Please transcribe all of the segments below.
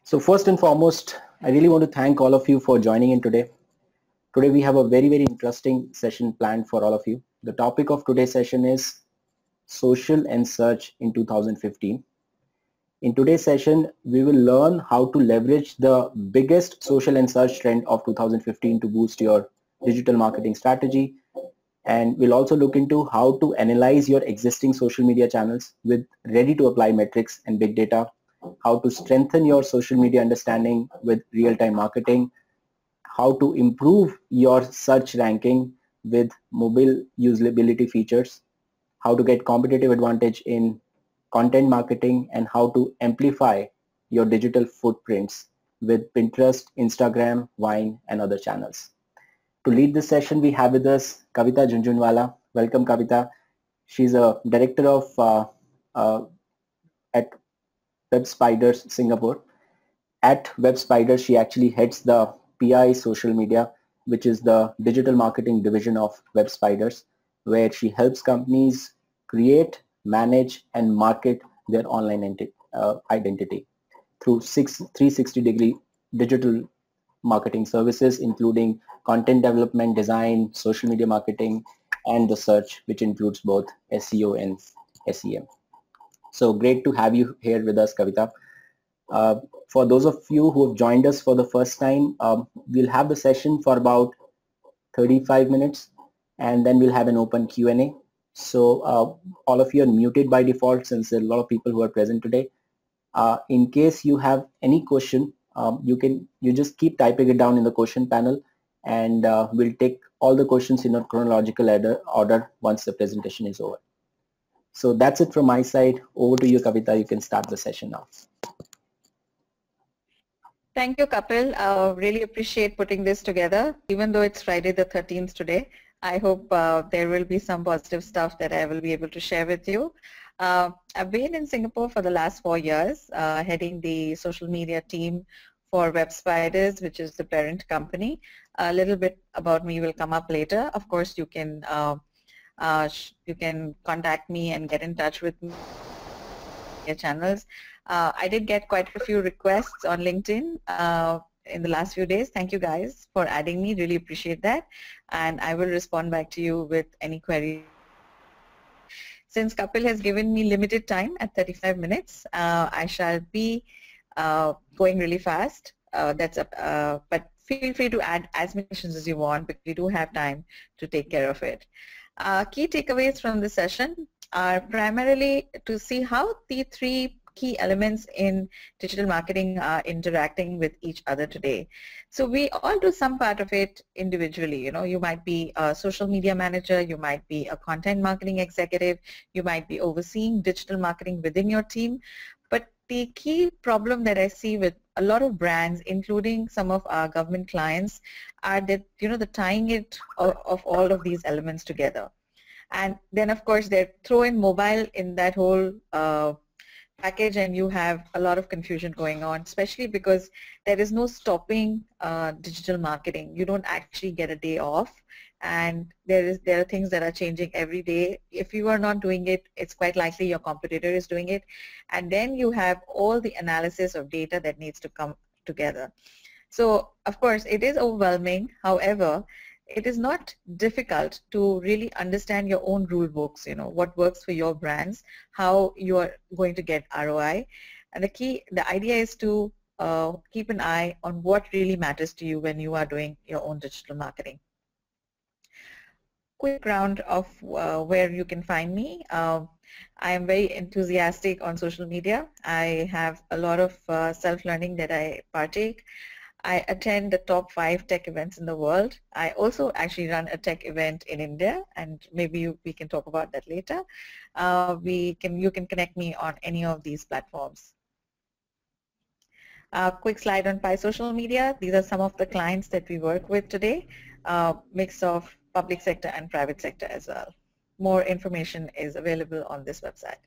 So first and foremost, I really want to thank all of you for joining in today. Today we have a very, very interesting session planned for all of you. The topic of today's session is social and search in 2015. In today's session, we will learn how to leverage the biggest social and search trend of 2015 to boost your digital marketing strategy. And we'll also look into how to analyze your existing social media channels with ready to apply metrics and big data, how to strengthen your social media understanding with real-time marketing, how to improve your search ranking with mobile usability features, how to get competitive advantage in content marketing, and how to amplify your digital footprints with Pinterest, Instagram, Vine, and other channels. To lead this session, we have with us Kavita Jhunjhunwala. Welcome, Kavita. She's a director of at Web Spiders Singapore. At Web Spiders, she actually heads the PI social media, which is the digital marketing division of Web Spiders, where she helps companies create, manage, and market their online identity through 360-degree digital marketing services, including content development, design, social media marketing, and the search, which includes both SEO and SEM. So great to have you here with us, Kavita. For those of you who have joined us for the first time, we'll have the session for about 35 minutes, and then we'll have an open Q&A. So all of you are muted by default since there are a lot of people who are present today. In case you have any question, you just keep typing it down in the question panel, and we'll take all the questions in a chronological order once the presentation is over. So that's it from my side. Over to you, Kavita. You can start the session now. Thank you, Kapil. Really appreciate putting this together. Even though it's Friday the 13th today, I hope there will be some positive stuff that I will be able to share with you. I've been in Singapore for the last 4 years, heading the social media team for Web Spiders, which is the parent company. A little bit about me will come up later. Of course, you can contact me and get in touch with me channels. I did get quite a few requests on LinkedIn in the last few days. Thank you guys for adding me. Really appreciate that. And I will respond back to you with any queries. Since Kapil has given me limited time at 35 minutes, I shall be going really fast. But feel free to add as many questions as you want, because we do have time to take care of it. Key takeaways from the session are primarily to see how the three key elements in digital marketing are interacting with each other today. So we all do some part of it individually. You know, you might be a social media manager, you might be a content marketing executive, you might be overseeing digital marketing within your team. But the key problem that I see with a lot of brands, including some of our government clients, are that, you know, the tying it of all of these elements together. And then, of course, they throw in mobile in that whole package, and you have a lot of confusion going on, especially because there is no stopping digital marketing. You don't actually get a day off, and there are things that are changing every day. If you are not doing it, it's quite likely your competitor is doing it. And then you have all the analysis of data that needs to come together. So, of course, it is overwhelming. However, it is not difficult to really understand your own rule books, you know, what works for your brands, how you are going to get ROI. And the idea is to keep an eye on what really matters to you when you are doing your own digital marketing. Quick round of where you can find me. I am very enthusiastic on social media. I have a lot of self-learning that I partake. I attend the top 5 tech events in the world. I also actually run a tech event in India, and maybe we can talk about that later. You can connect me on any of these platforms. Quick slide on Pi Social Media. These are some of the clients that we work with today, mix of public sector and private sector as well. More information is available on this website.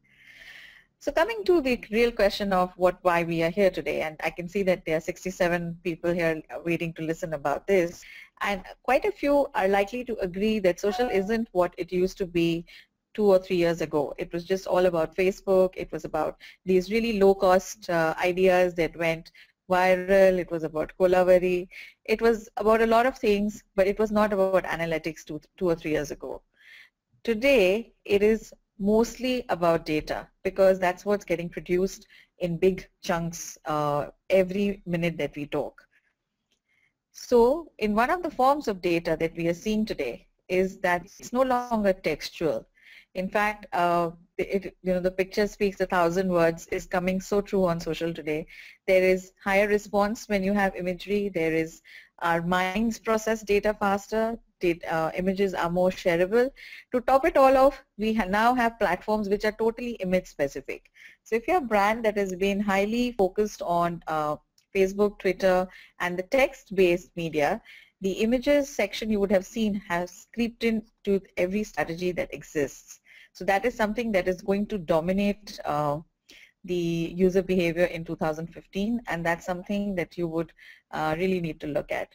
So coming to the real question of why we are here today, and I can see that there are 67 people here waiting to listen about this, and quite a few are likely to agree that social isn't what it used to be 2 or 3 years ago. It was just all about Facebook. It was about these really low-cost ideas that went viral, it was about Kolavari, it was about a lot of things, but it was not about analytics 2 or 3 years ago. Today, it is mostly about data because that's what's getting produced in big chunks every minute that we talk. So in one of the forms of data that we are seeing today is that it's no longer textual. In fact, the picture speaks 1,000 words is coming so true on social today. There is higher response when you have imagery. There is our minds process data faster. Images are more shareable. To top it all off, we now have platforms which are totally image specific. So if you're a brand that has been highly focused on Facebook, Twitter, and the text-based media, the images section you would have seen has creeped into every strategy that exists. So that is something that is going to dominate the user behavior in 2015, and that's something that you would really need to look at,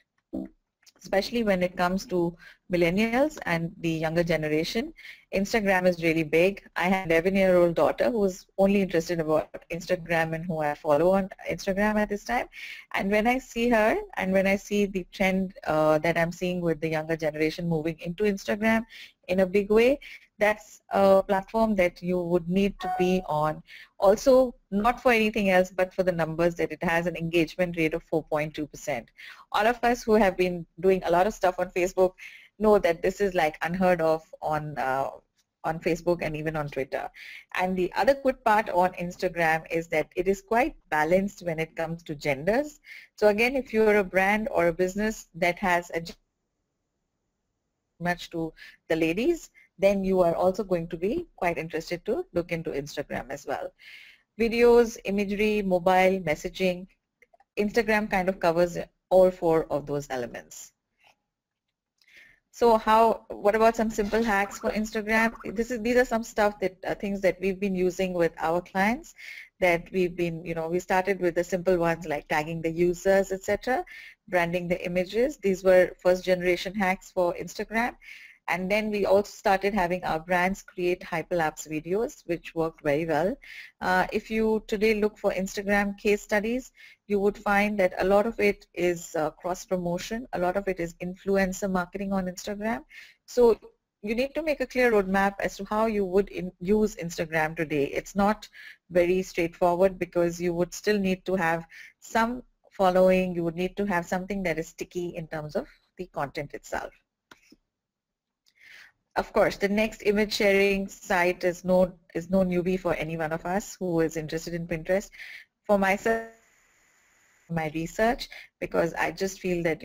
especially when it comes to millennials and the younger generation. Instagram is really big. I have an 11-year-old daughter who's only interested about Instagram and who I follow on Instagram at this time. And when I see her and when I see the trend that I'm seeing with the younger generation moving into Instagram in a big way, that's a platform that you would need to be on. Also, not for anything else, but for the numbers that it has an engagement rate of 4.2%. All of us who have been doing a lot of stuff on Facebook know that this is like unheard of on Facebook and even on Twitter. And the other good part on Instagram is that it is quite balanced when it comes to genders. So again, if you're a brand or a business that has a much to the ladies, then you are also going to be quite interested to look into Instagram as well. Videos, imagery, mobile, messaging, Instagram kind of covers all four of those elements. So what about some simple hacks for Instagram? These are some stuff that things that we've been using with our clients that we've been, we started with the simple ones like tagging the users, etc., branding the images. These were first generation hacks for Instagram. And then we also started having our brands create hyperlapse videos, which worked very well. If you today look for Instagram case studies, you would find that a lot of it is cross-promotion. A lot of it is influencer marketing on Instagram. So you need to make a clear roadmap as to how you would use Instagram today. It's not very straightforward because you would still need to have some following. You would need to have something that is sticky in terms of the content itself. Of course, the next image sharing site is no newbie for any one of us who is interested in Pinterest. For myself, my research, because I just feel that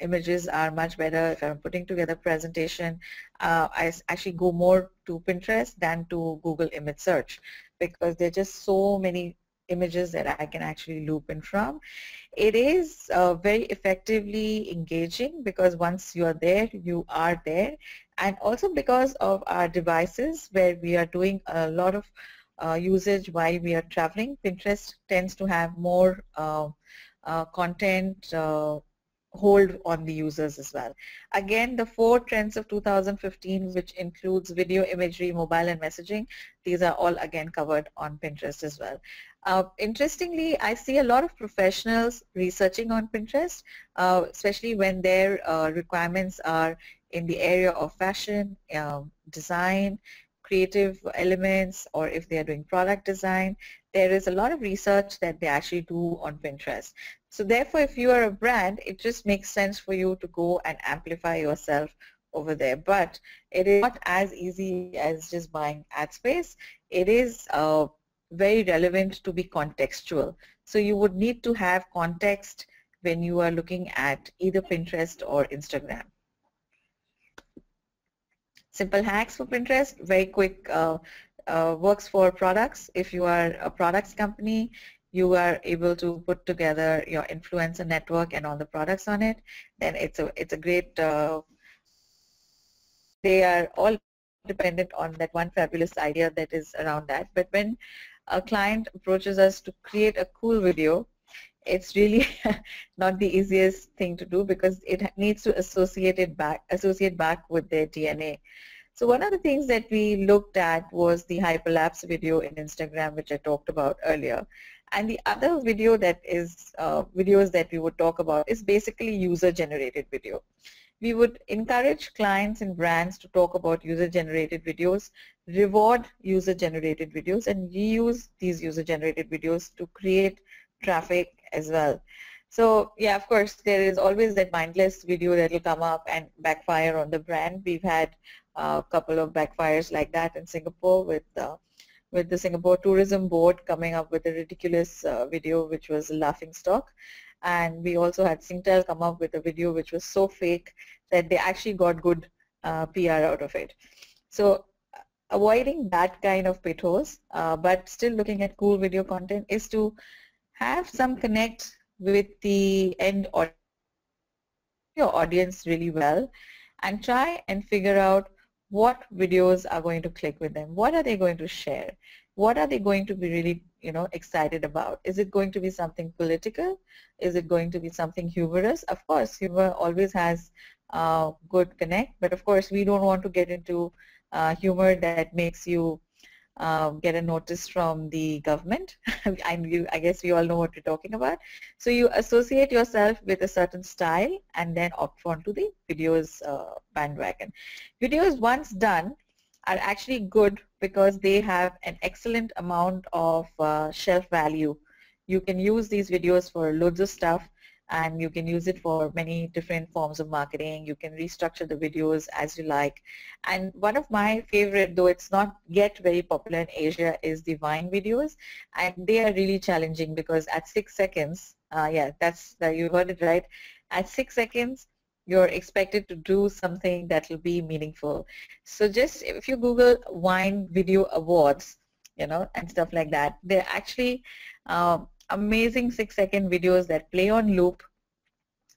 images are much better if I'm putting together presentation. I actually go more to Pinterest than to Google image search because there are just so many images that I can actually loop in from. It is very effectively engaging because once you are there, you are there. And also because of our devices where we are doing a lot of usage while we are traveling, Pinterest tends to have more content hold on the users as well. Again, the 4 trends of 2015, which includes video, imagery, mobile, and messaging, these are all again covered on Pinterest as well. Interestingly, I see a lot of professionals researching on Pinterest, especially when their requirements are in the area of fashion, design, creative elements, or if they are doing product design. There is a lot of research that they actually do on Pinterest. So therefore, if you are a brand, it just makes sense for you to go and amplify yourself over there. But it is not as easy as just buying ad space. It is very relevant to be contextual. So you would need to have context when you are looking at either Pinterest or Instagram. Simple hacks for Pinterest, very quick, works for products. If you are a products company, you are able to put together your influencer network and all the products on it, then it's a great, they are all dependent on that one fabulous idea that is around that. But when a client approaches us to create a cool video, it's really not the easiest thing to do because it needs to associate back with their DNA. So one of the things that we looked at was the hyperlapse video in Instagram, which I talked about earlier. And the other video that is videos that we would talk about is basically user-generated video. We would encourage clients and brands to talk about user-generated videos, reward user-generated videos, and reuse these user-generated videos to create traffic as well. So yeah, of course, there is always that mindless video that will come up and backfire on the brand. We've had a couple of backfires like that in Singapore with the Singapore Tourism Board coming up with a ridiculous video which was a laughing stock. And we also had Singtel come up with a video which was so fake that they actually got good PR out of it. So avoiding that kind of pitfalls, but still looking at cool video content, is to have some connect with the end audience, your audience really well, and try and figure out what videos are going to click with them. What are they going to share? What are they going to be really, excited about? Is it going to be something political? Is it going to be something humorous? Of course, humor always has good connect, but of course we don't want to get into humor that makes you get a notice from the government. I guess we all know what we're talking about. So you associate yourself with a certain style and then opt onto the videos bandwagon. Videos once done are actually good because they have an excellent amount of shelf value. You can use these videos for loads of stuff, and you can use it for many different forms of marketing. You can restructure the videos as you like. And one of my favorite, though it's not yet very popular in Asia, is the Vine videos. And they are really challenging because at 6 seconds, you heard it right, at 6 seconds, you're expected to do something that will be meaningful. So just if you Google Vine Video Awards, and stuff like that, they're actually amazing 6-second videos that play on loop.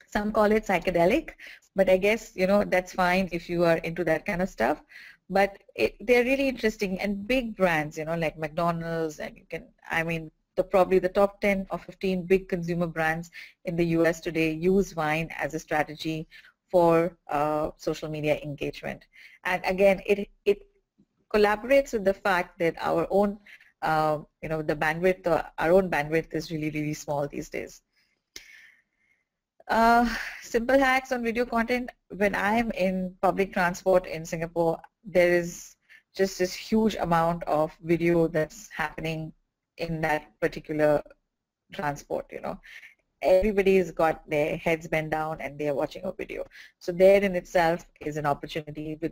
Some call it psychedelic, but I guess, that's fine if you are into that kind of stuff. But they're really interesting, and big brands, like McDonald's, and probably the top 10 or 15 big consumer brands in the US today use Vine as a strategy for social media engagement. And again, it collaborates with the fact that our own the bandwidth, our own bandwidth is really, really small these days. Simple hacks on video content. When I'm in public transport in Singapore, there is just this huge amount of video that's happening in that particular transport, Everybody's got their heads bent down and they're watching a video. So there in itself is an opportunity with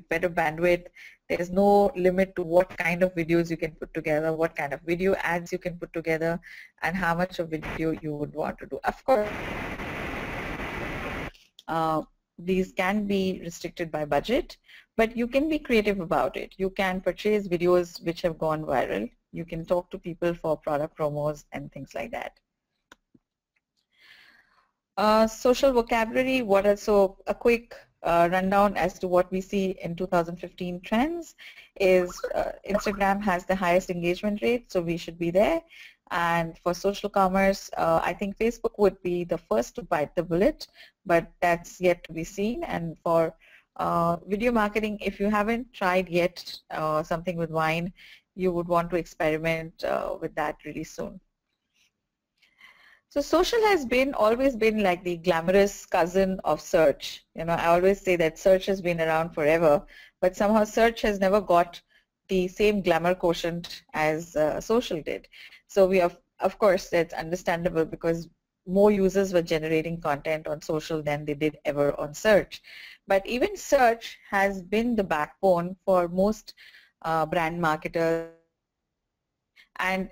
better bandwidth. There's no limit to what kind of videos you can put together, what kind of video ads you can put together, and how much of video you would want to do. Of course, these can be restricted by budget, but you can be creative about it. You can purchase videos which have gone viral. You can talk to people for product promos and things like that. Social vocabulary, a quick rundown as to what we see in 2015 trends is Instagram has the highest engagement rate, so we should be there. And for social commerce, I think Facebook would be the first to bite the bullet, but that's yet to be seen. And for video marketing, if you haven't tried yet something with Vine, you would want to experiment with that really soon. So social has always been like the glamorous cousin of search. I always say that search has been around forever, but somehow search has never got the same glamour quotient as social did. So of course, that's understandable because more users were generating content on social than they did ever on search. But even search has been the backbone for most brand marketers. And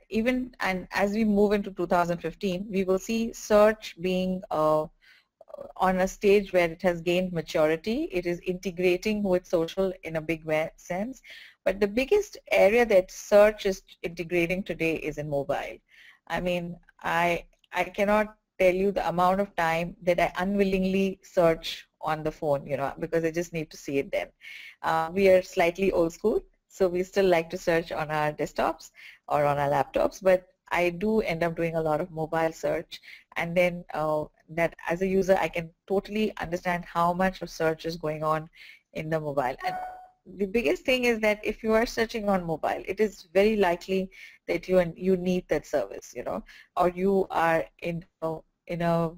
as we move into 2015, we will see search being on a stage where it has gained maturity. It is integrating with social in a big sense. But the biggest area that search is integrating today is in mobile. I cannot tell you the amount of time that I unwillingly search on the phone, because I just need to see it then. We are slightly old school, so we still like to search on our desktops or on our laptops, but I do end up doing a lot of mobile search, and then that as a user I can totally understand how much of search is going on in the mobile. And the biggest thing is that if you are searching on mobile, it is very likely that you need that service, or you are in a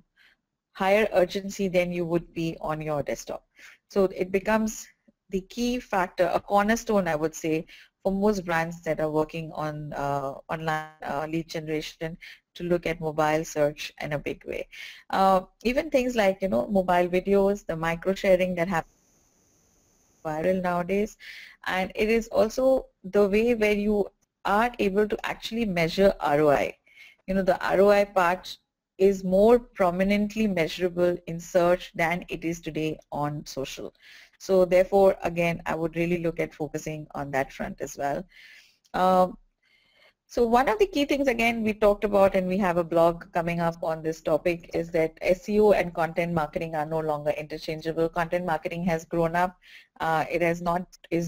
higher urgency than you would be on your desktop. So it becomes the key factor, a cornerstone, I would say, for most brands that are working on online lead generation to look at mobile search in a big way. Even things like, mobile videos, the micro sharing that happens viral nowadays, and it is also the way where you are able to actually measure ROI. The ROI part is more prominently measurable in search than it is today on social. So therefore, again, I would really look at focusing on that front as well. Um, so one of the key things, again, we talked about, and we have a blog coming up on this topic, is that SEO and content marketing are no longer interchangeable. Content marketing has grown up. It is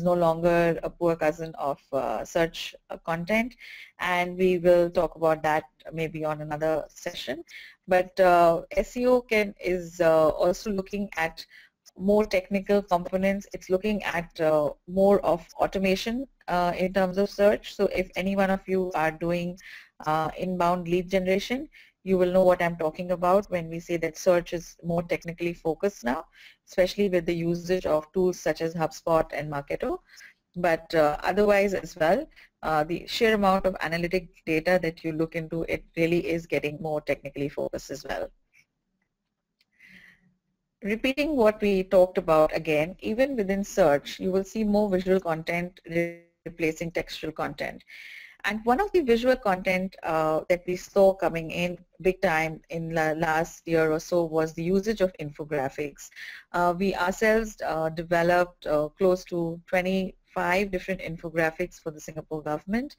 no longer a poor cousin of search content, and we will talk about that maybe on another session. But SEO is also looking at more technical components. It's looking at more of automation in terms of search. So if any one of you are doing inbound lead generation, you will know what I'm talking about when we say that search is more technically focused now, especially with the usage of tools such as HubSpot and Marketo. But otherwise as well, the sheer amount of analytic data that you look into, it really is getting more technically focused as well. Repeating what we talked about again, even within search, you will see more visual content replacing textual content. And one of the visual content that we saw coming in big time in the last year or so was the usage of infographics. We ourselves developed close to 25 different infographics for the Singapore government,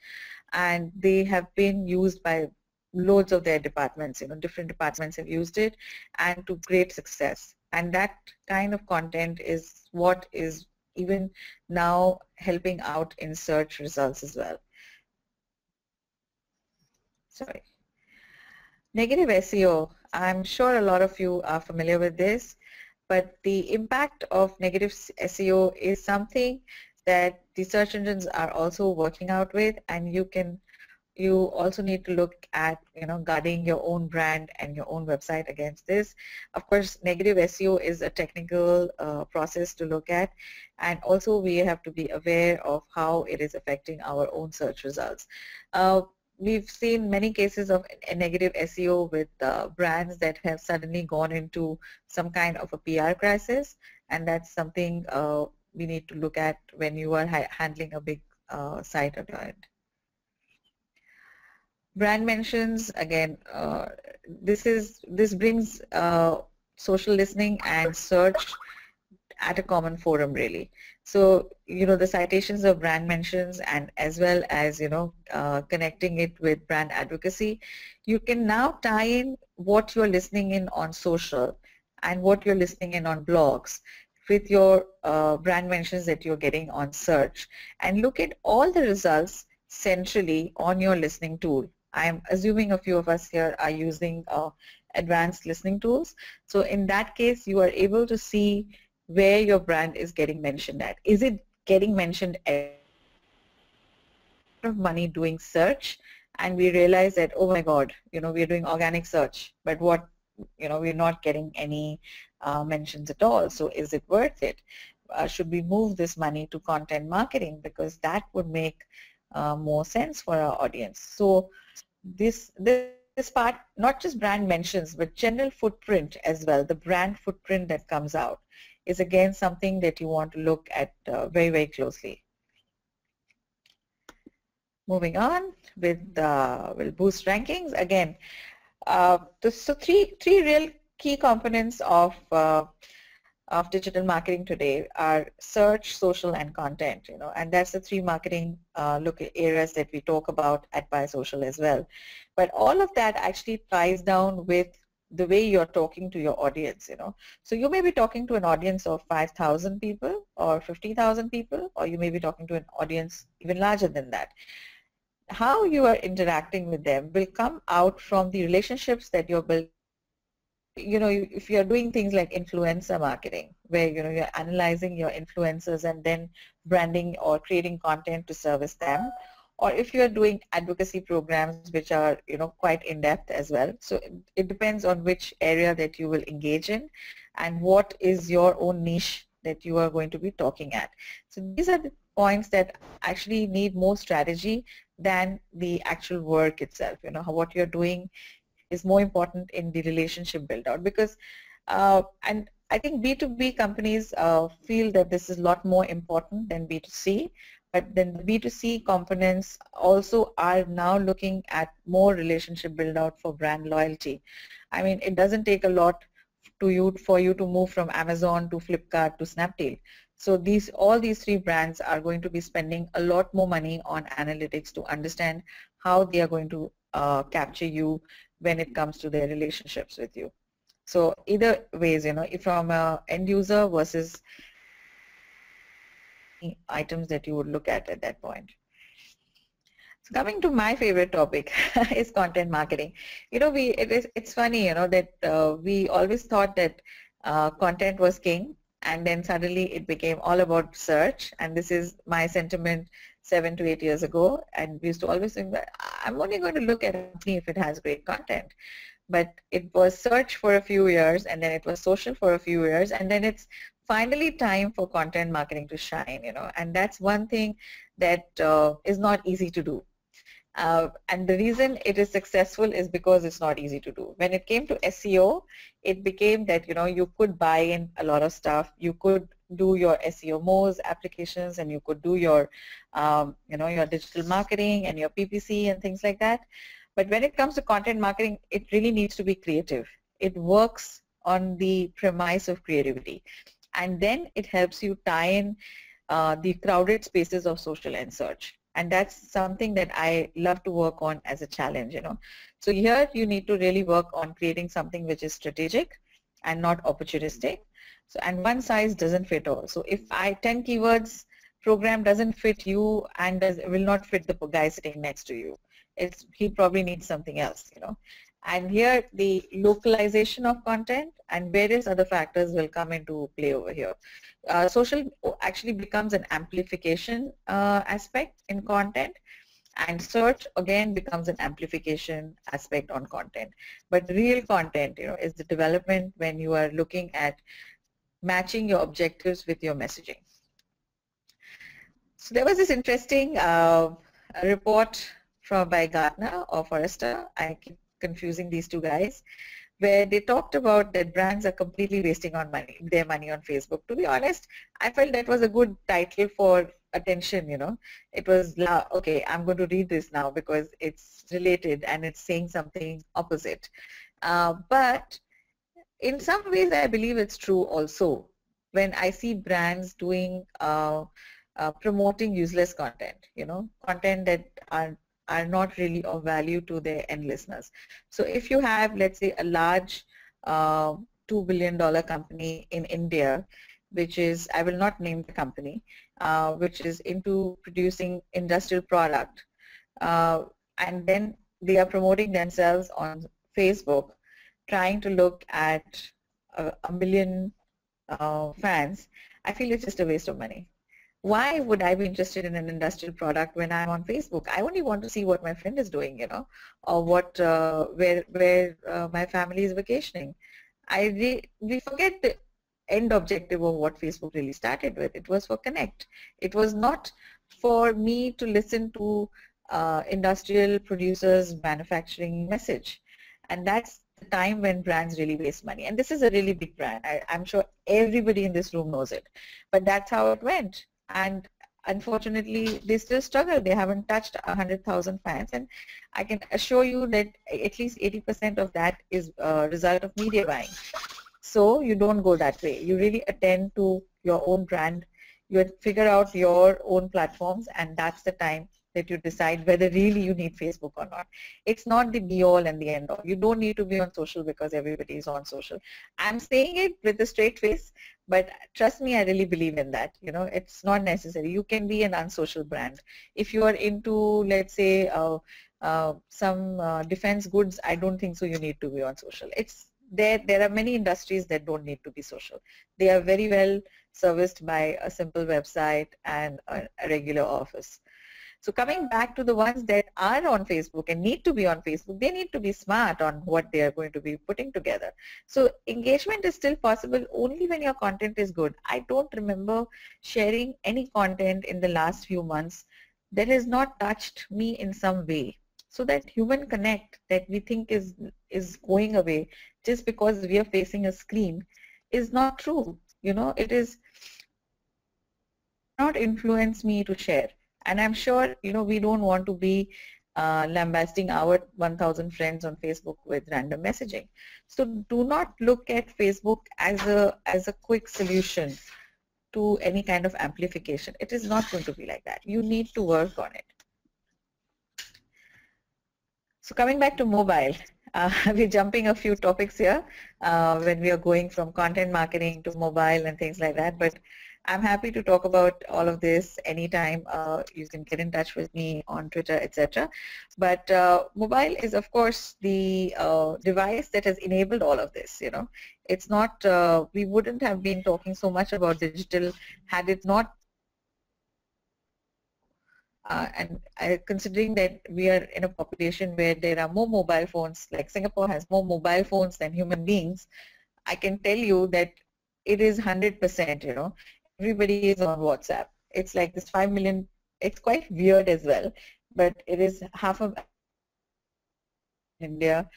and they have been used by loads of their departments. Different departments have used it, and to great success. And that kind of content is what is even now helping out in search results as well. Sorry. Negative SEO. I'm sure a lot of you are familiar with this, but the impact of negative SEO is something that the search engines are also working out with, and you also need to look at guarding your own brand and your own website against this. Of course, negative SEO is a technical process to look at, and also we have to be aware of how it is affecting our own search results. We've seen many cases of a negative SEO with brands that have suddenly gone into some kind of a PR crisis, and that's something we need to look at when you are handling a big site at your end. Brand mentions, again, this brings social listening and search at a common forum, really. So the citations of brand mentions, and as well as connecting it with brand advocacy, you can now tie in what you're listening in on social and what you're listening in on blogs with your brand mentions that you're getting on search, and look at all the results centrally on your listening tool. I'm assuming a few of us here are using advanced listening tools. So in that case, you are able to see where your brand is getting mentioned at. Is it getting mentioned of money doing search, and we realize that, oh my God, we're doing organic search, but we're not getting any mentions at all. So is it worth it? Should we move this money to content marketing, because that would make more sense for our audience? So this part, not just brand mentions, but general footprint as well, the brand footprint that comes out, is again something that you want to look at very, very closely. Moving on with we'll boost rankings again. So three real key components of digital marketing today are search, social, and content. And that's the three marketing areas that we talk about at BuySocial as well. But all of that actually ties down with the way you're talking to your audience. So you may be talking to an audience of 5,000 people or 50,000 people, or you may be talking to an audience even larger than that. How you are interacting with them will come out from the relationships that you're building if you're doing things like influencer marketing, where you're analyzing your influencers and then branding or creating content to service them, or if you're doing advocacy programs which are quite in depth as well. So it depends on which area that you will engage in and what is your own niche that you are going to be talking at. So these are the points that actually need more strategy than the actual work itself. What you're doing is more important in the relationship build out, because and I think B2B companies feel that this is a lot more important than B2C, but then the B2C components also are now looking at more relationship build out for brand loyalty. I mean, it doesn't take a lot for you to move from Amazon to Flipkart to Snapdeal. So all these three brands are going to be spending a lot more money on analytics to understand how they are going to capture you when it comes to their relationships with you. So either ways, if from a end user versus items that you would look at that point. So coming to my favorite topic is content marketing. It's funny, that we always thought that content was king, and then suddenly it became all about search. And this is my sentiment 7 to 8 years ago. And we used to always think that I'm only going to look at a company if it has great content. But it was search for a few years, and then it was social for a few years, and then it's finally time for content marketing to shine, and that's one thing that is not easy to do. And the reason it is successful is because it's not easy to do. When it came to SEO, it became that you could buy in a lot of stuff. You could do your SEO Moz applications, and you could do your your digital marketing and your PPC and things like that. But when it comes to content marketing, it really needs to be creative. It works on the premise of creativity, and then it helps you tie in the crowded spaces of social and search. And that's something that I love to work on as a challenge, So here you need to really work on creating something which is strategic and not opportunistic. So, and one size doesn't fit all. So if 10 keywords program doesn't fit you and will not fit the guy sitting next to you, he probably needs something else, And here the localization of content and various other factors will come into play over here. Social actually becomes an amplification aspect in content, and search again becomes an amplification aspect on content. But real content, is the development when you are looking at matching your objectives with your messaging. So there was this interesting report by Gartner or Forrester. I keep confusing these two guys, where they talked about that brands are completely wasting their money on Facebook. To be honest, I felt that was a good title for attention, It was, okay, I'm going to read this now because it's related and it's saying something opposite. But in some ways, I believe it's true also. When I see brands doing promoting useless content, content that are not really of value to their end listeners. So if you have, let's say, a large $2 billion company in India, which is, I will not name the company, which is into producing industrial product, and then they are promoting themselves on Facebook, trying to look at a million fans, I feel it's just a waste of money. Why would I be interested in an industrial product when I'm on Facebook? I only want to see what my friend is doing, or what where my family is vacationing. We forget the end objective of what Facebook really started with. It was for connect. It was not for me to listen to industrial producers' manufacturing message, and that's the time when brands really waste money. And this is a really big brand. I'm sure everybody in this room knows it, but that's how it went. And unfortunately, they still struggle. They haven't touched 100,000 fans, and I can assure you that at least 80% of that is a result of media buying. So you don't go that way. You really attend to your own brand. You figure out your own platforms, and that's the time that you decide whether really you need Facebook or not. It's not the be-all and the end-all. You don't need to be on social because everybody is on social. I'm saying it with a straight face, but trust me, I really believe in that. It's not necessary. You can be an unsocial brand. If you are into, let's say, some defense goods, I don't think so you need to be on social. there are many industries that don't need to be social. They are very well serviced by a simple website and a regular office. So coming back to the ones that are on Facebook and need to be on Facebook, they need to be smart on what they are going to be putting together. So engagement is still possible only when your content is good. I don't remember sharing any content in the last few months that has not touched me in some way. So that human connect that we think is going away just because we are facing a screen is not true. You know, it cannot influence me to share. And I'm sure, you know, we don't want to be lambasting our 1,000 friends on Facebook with random messaging. So do not look at Facebook as a quick solution to any kind of amplification. It is not going to be like that. You need to work on it. So coming back to mobile, we're jumping a few topics here when we are going from content marketing to mobile and things like that. But I'm happy to talk about all of this anytime. You can get in touch with me on Twitter, etc. But mobile is, of course, the device that has enabled all of this. You know, it's not. We wouldn't have been talking so much about digital had it not. Considering that we are in a population where there are more mobile phones, like Singapore has more mobile phones than human beings, I can tell you that it is 100%, you know, everybody is on WhatsApp. It's like this 5 million, it's quite weird as well, but it is half of India,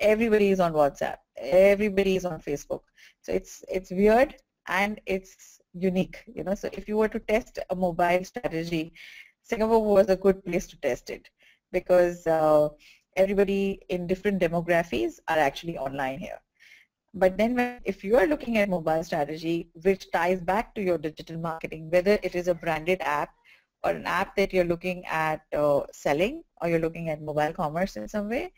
everybody is on WhatsApp, everybody is on Facebook. So it's weird and it's unique, you know. So if you were to test a mobile strategy, Singapore was a good place to test it because everybody in different demographies are actually online here. But then if you are looking at mobile strategy, which ties back to your digital marketing, whether it is a branded app or an app that you're looking at selling, or you're looking at mobile commerce in some way,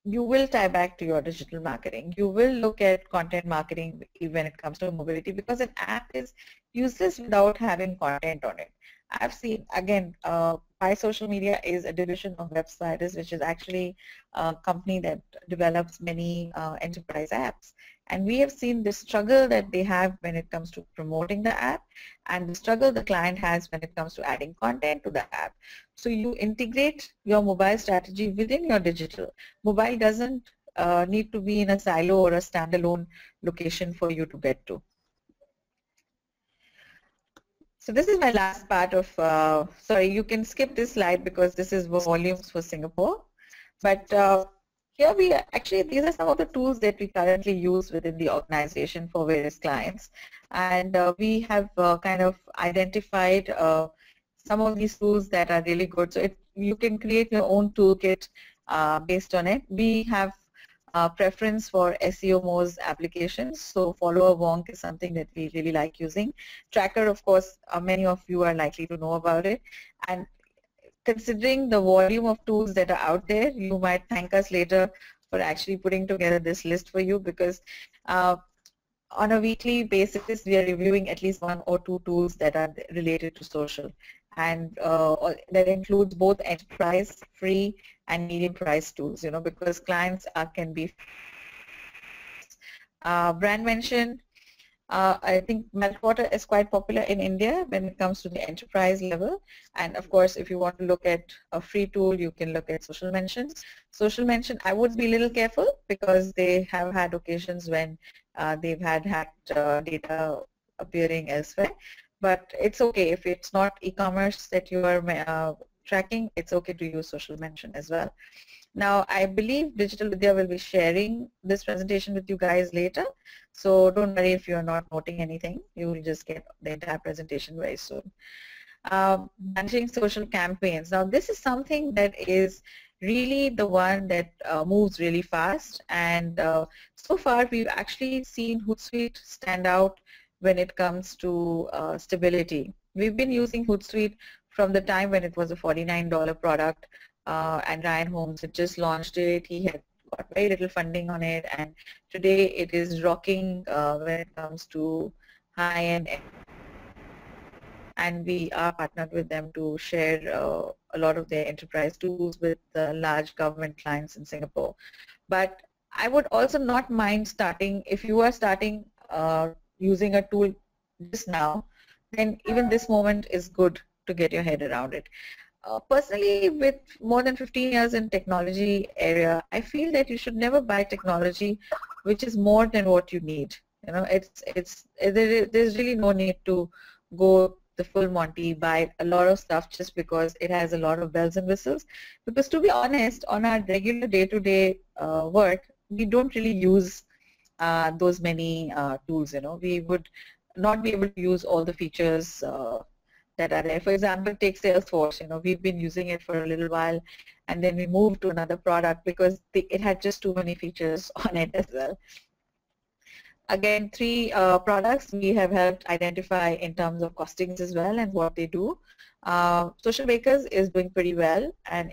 you will tie back to your digital marketing. You will look at content marketing when it comes to mobility, because an app is useless without having content on it. I've seen, again, Pi Social Media is a division of Webspiders, which is actually a company that develops many enterprise apps. And we have seen the struggle that they have when it comes to promoting the app, and the struggle the client has when it comes to adding content to the app. So you integrate your mobile strategy within your digital. Mobile doesn't need to be in a silo or a standalone location for you to get to. So this is my last part of, sorry, you can skip this slide because this is volumes for Singapore. But here we actually, these are some of the tools that we currently use within the organization for various clients. And we have kind of identified some of these tools that are really good. So you can create your own toolkit based on it. We have preference for SEO Moz applications. So follower wonk is something that we really like using. Tracker, of course, many of you are likely to know about it. And considering the volume of tools that are out there, you might thank us later for actually putting together this list for you, because on a weekly basis, we are reviewing at least 1 or 2 tools that are related to social. And that includes both enterprise, free, and medium price tools, you know, because clients can be brand mention. I think Meltwater is quite popular in India when it comes to the enterprise level. And of course, if you want to look at a free tool, you can look at Social Mention. Social Mention, I would be a little careful because they have had occasions when they've had hacked data appearing elsewhere. But it's okay if it's not e-commerce that you are tracking, it's okay to use Social Mention as well. Now, I believe Digital Vidya will be sharing this presentation with you guys later. So don't worry if you're not noting anything. You will just get the entire presentation very soon. Managing social campaigns. Now, this is something that is really the one that moves really fast. And so far, we've actually seen Hootsuite stand out when it comes to stability. We've been using Hootsuite from the time when it was a $49 product. And Ryan Holmes had just launched it. He had got very little funding on it, and today it is rocking when it comes to high-end. And we are partnered with them to share a lot of their enterprise tools with large government clients in Singapore. But I would also not mind starting, if you are starting using a tool just now, then even this moment is good to get your head around it. Personally, with more than 15 years in technology area, I feel that you should never buy technology which is more than what you need. You know, there's really no need to go the full Monty, buy a lot of stuff just because it has a lot of bells and whistles. Because to be honest, on our regular day-to-day work, we don't really use those many tools. You know, we would not be able to use all the features that are there. For example, take Salesforce. You know, we've been using it for a little while, and then we moved to another product because it had just too many features on it as well. Again, three products we have helped identify in terms of costings as well and what they do. Social Bakers is doing pretty well, and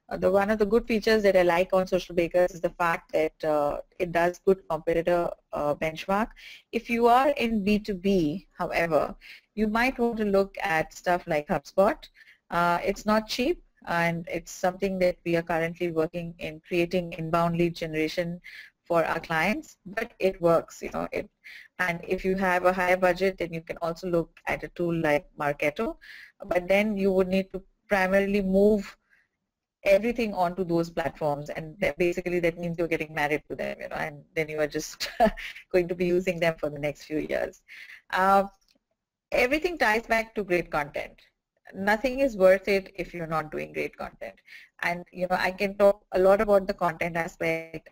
one of the good features that I like on Social Bakers is the fact that it does good competitor benchmark. If you are in B2B, however, you might want to look at stuff like HubSpot. It's not cheap, and it's something that we are currently working in creating inbound lead generation for our clients, but it works, you know. And if you have a higher budget, then you can also look at a tool like Marketo, but then you would need to primarily move everything onto those platforms, and basically that means you're getting married to them, you know, and then you are just going to be using them for the next few years. Everything ties back to great content. Nothing is worth it if you're not doing great content. And you know, I can talk a lot about the content aspect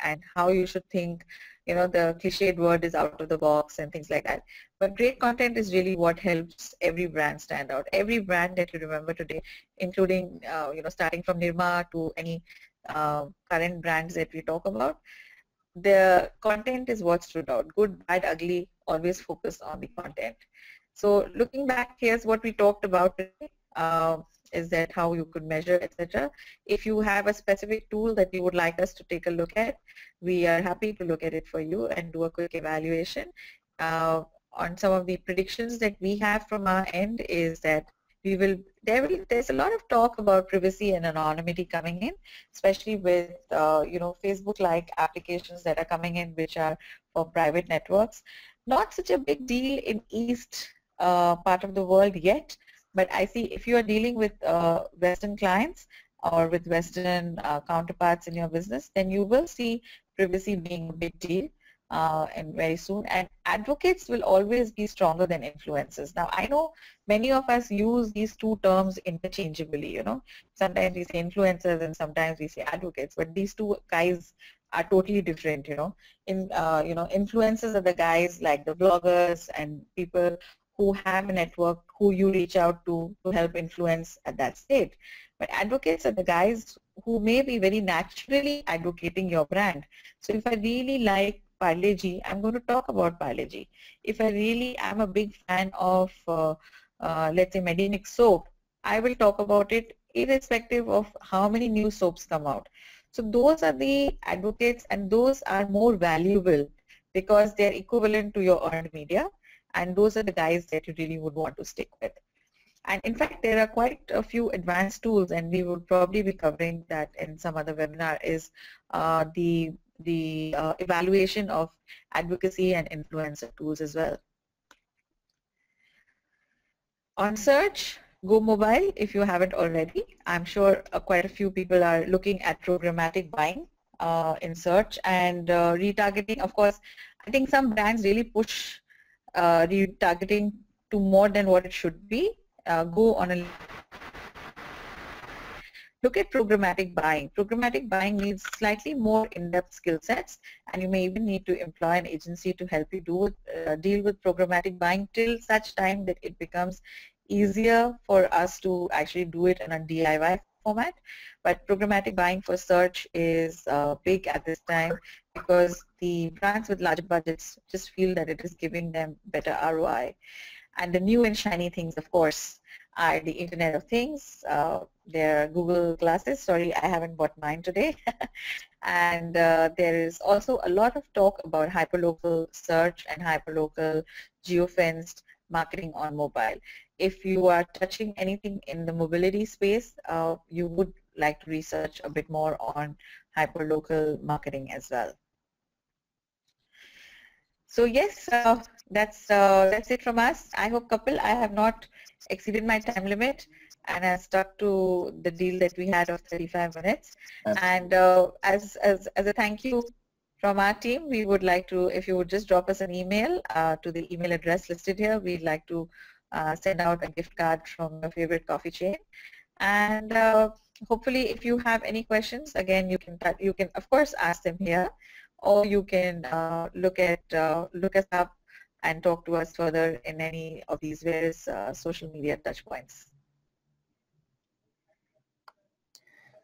and how you should think. You know, the cliched word is out of the box and things like that. But great content is really what helps every brand stand out. Every brand that you remember today, including you know, starting from Nirma to any current brands that we talk about, the content is what stood out. Good, bad, ugly, always focus on the content. So looking back, here's what we talked about today. Is that how you could measure, etc. If you have a specific tool that you would like us to take a look at, we are happy to look at it for you and do a quick evaluation. On some of the predictions that we have from our end is that there's a lot of talk about privacy and anonymity coming in, especially with you know, Facebook-like applications that are coming in, which are for private networks. Not such a big deal in East part of the world yet, but I see if you are dealing with Western clients or with Western counterparts in your business, then you will see privacy being a big deal and very soon. And advocates will always be stronger than influencers. Now, I know many of us use these two terms interchangeably. You know, sometimes we say influencers and sometimes we say advocates, but these two guys are totally different. You know, you know, influencers are the guys like the bloggers and people who have a network who you reach out to help influence at that state. But advocates are the guys who may be very naturally advocating your brand. So if I really like Parle-G, I'm going to talk about Parle-G. If I really am a big fan of, let's say, Medinic soap, I will talk about it irrespective of how many new soaps come out. So those are the advocates, and those are more valuable because they're equivalent to your earned media. And those are the guys that you really would want to stick with. And in fact, there are quite a few advanced tools, and we will probably be covering that in some other webinar, is the evaluation of advocacy and influencer tools as well. On search, go mobile if you haven't already. I'm sure quite a few people are looking at programmatic buying in search and retargeting. Of course, I think some brands really push retargeting to more than what it should be. Go on a look at programmatic buying. Programmatic buying needs slightly more in-depth skill sets, and you may even need to employ an agency to help you deal with programmatic buying till such time that it becomes easier for us to actually do it in a DIY format. But programmatic buying for search is big at this time because the brands with larger budgets just feel that it is giving them better ROI. And the new and shiny things, of course, are the Internet of Things. There are Google Glasses. Sorry, I haven't bought mine today. And there is also a lot of talk about hyperlocal search and hyperlocal geofenced marketing on mobile. If you are touching anything in the mobility space, you would like to research a bit more on hyperlocal marketing as well. So yes, that's it from us. I hope, Kapil, I have not exceeded my time limit and I stuck to the deal that we had of 35 minutes. And as a thank you from our team, we would like to, if you would just drop us an email to the email address listed here, we'd like to send out a gift card from your favorite coffee chain. And hopefully, if you have any questions, again, you can of course ask them here, or you can look us up and talk to us further in any of these various social media touch points.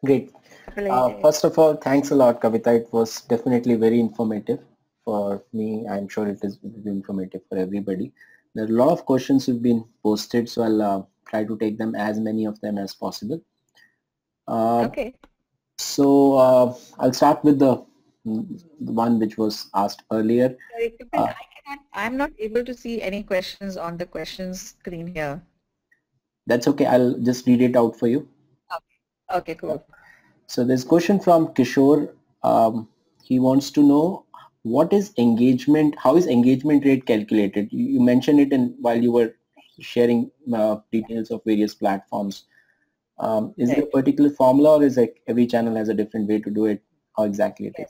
Great. First of all, thanks a lot, Kavita. It was definitely very informative for me. I'm sure it is informative for everybody. There are a lot of questions have been posted, so I'll try to take them, as many of them as possible. Okay. So I'll start with the one which was asked earlier. Sorry, I'm not able to see any questions on the questions screen here. That's okay. I'll just read it out for you. Okay, okay, cool. So there's a question from Kishore. He wants to know what is engagement, how is engagement rate calculated? You mentioned it while you were sharing details of various platforms. Is there a particular formula, or is it every channel has a different way to do it? How exactly it is?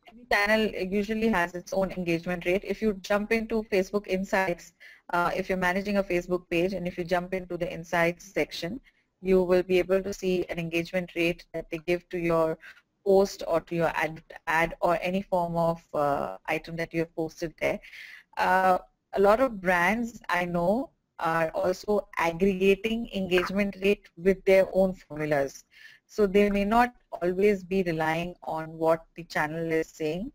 Every channel usually has its own engagement rate. If you jump into Facebook Insights, if you're managing a Facebook page, and if you jump into the Insights section, you will be able to see an engagement rate that they give to your post or to your ad or any form of item that you have posted there. A lot of brands I know are also aggregating engagement rate with their own formulas. So they may not always be relying on what the channel is saying.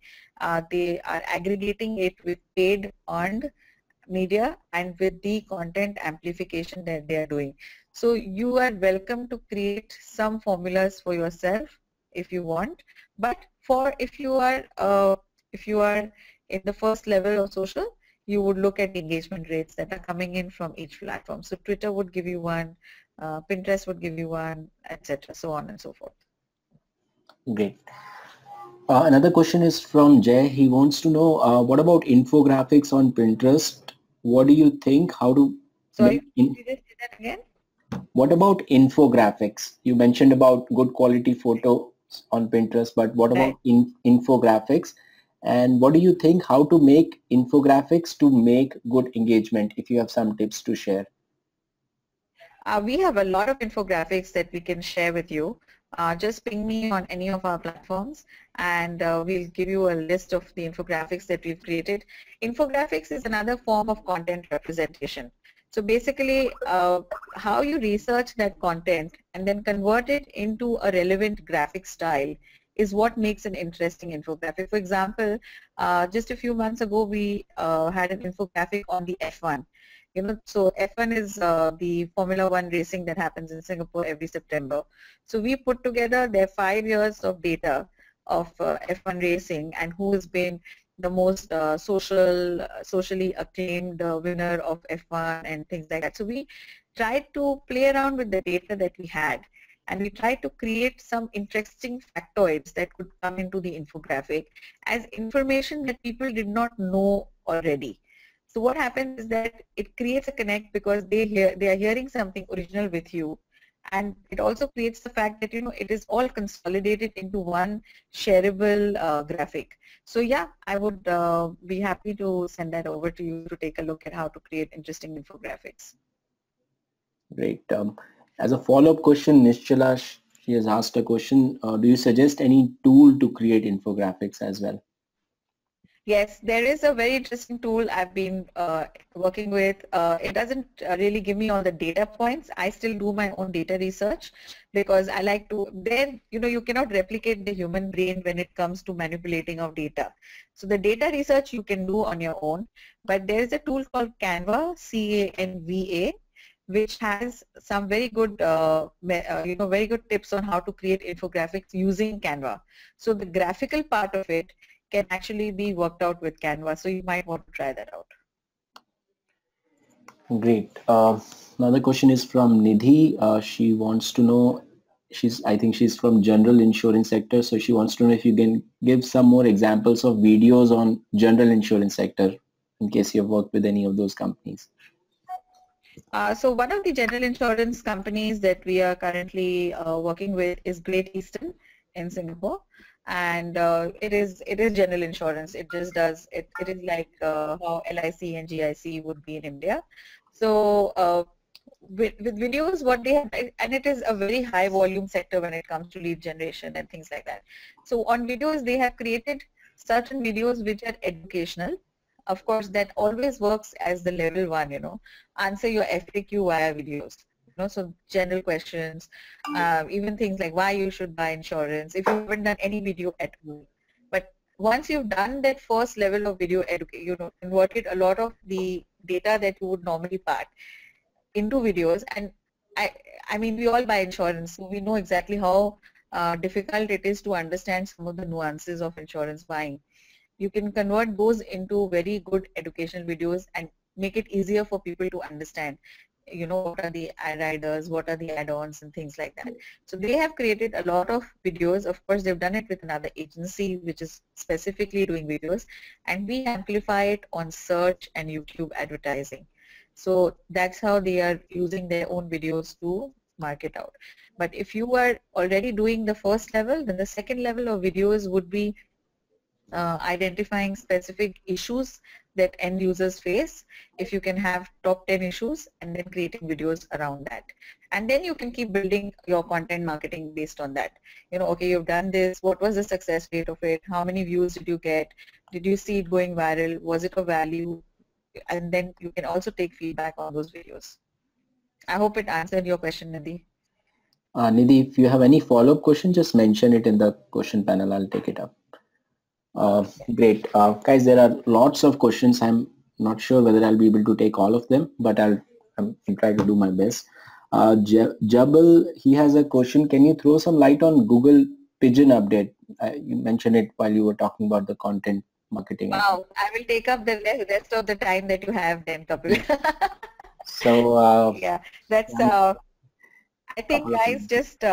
They are aggregating it with paid earned media and with the content amplification that they are doing. So you are welcome to create some formulas for yourself if you want, but if you are in the first level of social, you would look at engagement rates that are coming in from each platform. So Twitter would give you one, Pinterest would give you one, etc., so on and so forth. Great. Another question is from Jay. He wants to know what about infographics on Pinterest? What do you think? How do Sorry, can you just say that again? What about infographics? You mentioned about good quality photos on Pinterest, but what about infographics? And what do you think, how to make infographics to make good engagement, if you have some tips to share? We have a lot of infographics that we can share with you. Just ping me on any of our platforms and we'll give you a list of the infographics that we've created. Infographics is another form of content representation. So basically, how you research that content and then convert it into a relevant graphic style is what makes an interesting infographic. For example, just a few months ago, we had an infographic on the F1. So F1 is the Formula One racing that happens in Singapore every September. So we put together their 5 years of data of F1 racing and who has been the most socially acclaimed winner of F1 and things like that. So we tried to play around with the data that we had, and we tried to create some interesting factoids that could come into the infographic as information that people did not know already. So what happens is that it creates a connect because they are hearing something original with you, and it also creates the fact that it is all consolidated into one shareable graphic. So yeah, I would be happy to send that over to you to take a look at how to create interesting infographics. Great. As a follow-up question, Nischala, she has asked a question. Do you suggest any tool to create infographics as well? Yes, there is a very interesting tool I've been working with. It doesn't really give me all the data points. I still do my own data research because I like to, you cannot replicate the human brain when it comes to manipulating of data. So the data research you can do on your own, but there is a tool called Canva, C-A-N-V-A, which has some very good, very good tips on how to create infographics using Canva. So the graphical part of it can actually be worked out with Canva, so you might want to try that out. Great. Another question is from Nidhi. She wants to know, I think she's from general insurance sector, so she wants to know if you can give some more examples of videos on general insurance sector in case you've worked with any of those companies. So one of the general insurance companies that we are currently working with is Great Eastern in Singapore, and it is general insurance. It just does it is like how LIC and GIC would be in India. So with videos, what they have, and it is a very high volume sector when it comes to lead generation and things like that. So on videos, they have created certain videos which are educational. Of course, that always works as the level one, answer your FAQ via videos. So general questions, even things like why you should buy insurance if you haven't done any video at all. But once you've done that first level of video education, converted a lot of the data that you would normally pack into videos, and I, I mean, we all buy insurance, so we know exactly how difficult it is to understand some of the nuances of insurance buying. You can convert those into very good educational videos and make it easier for people to understand, what are the riders, what are the add-ons and things like that. So they have created a lot of videos. Of course, they've done it with another agency which is specifically doing videos, and we amplify it on search and YouTube advertising. So that's how they are using their own videos to market out. But if you are already doing the first level, then the second level of videos would be identifying specific issues that end users face. If you can have top 10 issues and then creating videos around that. And then you can keep building your content marketing based on that. Okay, you've done this. What was the success rate of it? How many views did you get? Did you see it going viral? Was it of value? And then you can also take feedback on those videos. I hope it answered your question, Nidhi. Nidhi, if you have any follow-up question, just mention it in the question panel. I'll take it up. Great. Guys, there are lots of questions. I'm not sure whether I'll be able to take all of them, but I'll try to do my best. Jabal, he has a question. Can you throw some light on Google Pigeon update? You mentioned it while you were talking about the content marketing. Wow, I will take up the rest of the time that you have then, Kapil. So yeah, that's I think guys just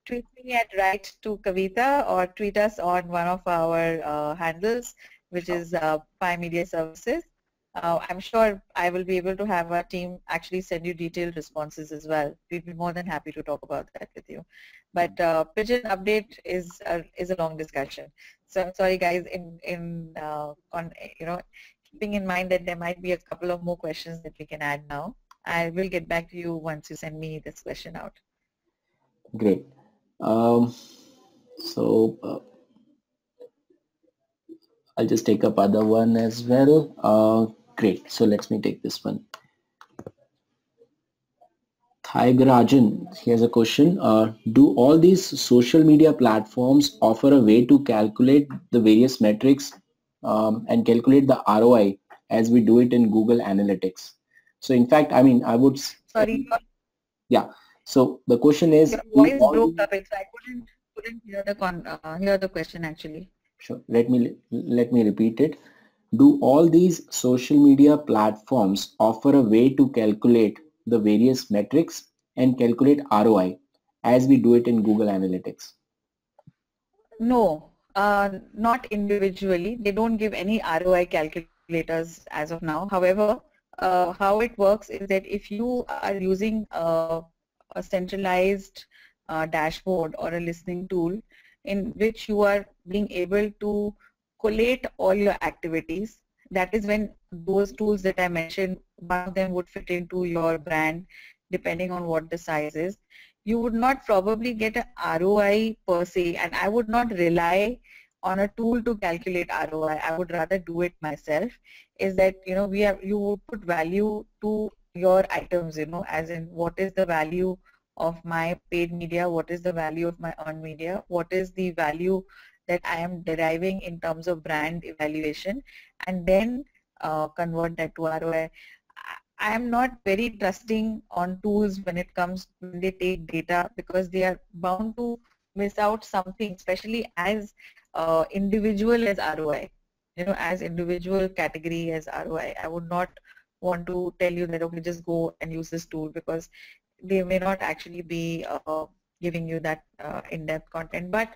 tweet me at write to Kavita or tweet us on one of our handles, which is Pi Media Services. I'm sure I will be able to have our team actually send you detailed responses as well. We'd be more than happy to talk about that with you. But Pigeon update is a long discussion. So I'm sorry, guys. On keeping in mind that there might be a couple of more questions that we can add now. I will get back to you once you send me this question out. Great. So I'll just take up other one as well. Great. So let me take this one. Thigarajan, here's a question. Do all these social media platforms offer a way to calculate the various metrics and calculate the ROI as we do it in Google Analytics? So in fact, I mean, I would... Sorry. Yeah. So the question is... Your voice broke up, so I couldn't hear the question actually. Sure. Let me repeat it. Do all these social media platforms offer a way to calculate the various metrics and calculate ROI as we do it in Google Analytics? No, not individually. They don't give any ROI calculators as of now. However, how it works is that if you are using a centralized dashboard or a listening tool in which you are being able to collate all your activities, that is when those tools that I mentioned, one of them would fit into your brand depending on what the size is. You would not probably get a ROI per se, and I would not rely on a tool to calculate ROI. I would rather do it myself. Is that you would put value to your items, as in what is the value of my paid media, what is the value of my earned media, what is the value that I am deriving in terms of brand evaluation, and then convert that to ROI. I am not very trusting on tools when they take data, because they are bound to miss out something, especially as individual as ROI. As individual category as ROI. I would not want to tell you that, okay, just go and use this tool, because they may not actually be giving you that in-depth content. But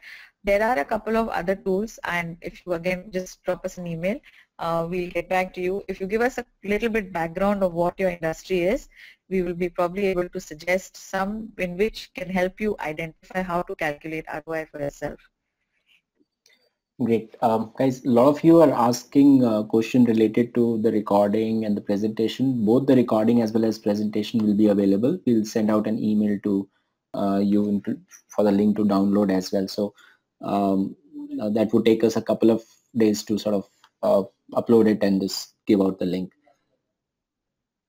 there are a couple of other tools, and if you again just drop us an email, we'll get back to you. If you give us a little bit background of what your industry is, we will be probably able to suggest some in which can help you identify how to calculate ROI for yourself. Great. Guys, a lot of you are asking a question related to the recording and the presentation. Both the recording as well as presentation will be available. We'll send out an email to you for the link to download as well. So that would take us a couple of days to sort of upload it and just give out the link.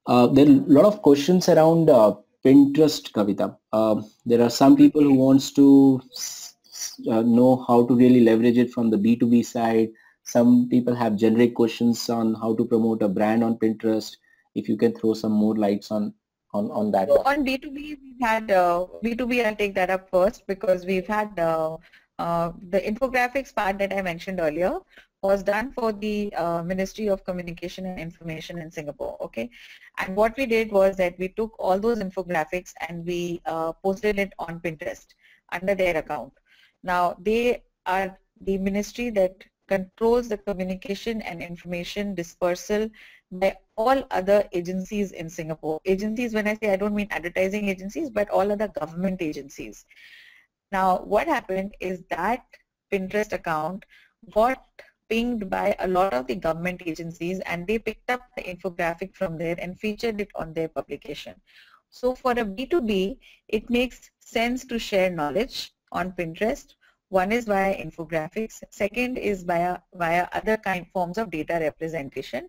There are a lot of questions around Pinterest, Kavita. There are some people who wants to know how to really leverage it from the B2B side. Some people have generic questions on how to promote a brand on Pinterest. If you can throw some more lights on that. So on B2B, we've had B2B. I'll take that up first because we've had the infographics part that I mentioned earlier was done for the Ministry of Communication and Information in Singapore. Okay, and what we did was that we took all those infographics and we posted it on Pinterest under their account. Now they are the ministry that controls the communication and information dispersal by all other agencies in Singapore. Agencies, when I say, I don't mean advertising agencies, but all other government agencies. Now, what happened is that Pinterest account got pinged by a lot of the government agencies, and they picked up the infographic from there and featured it on their publication. So for a B2B, it makes sense to share knowledge on Pinterest. One is via infographics, second is via other forms of data representation,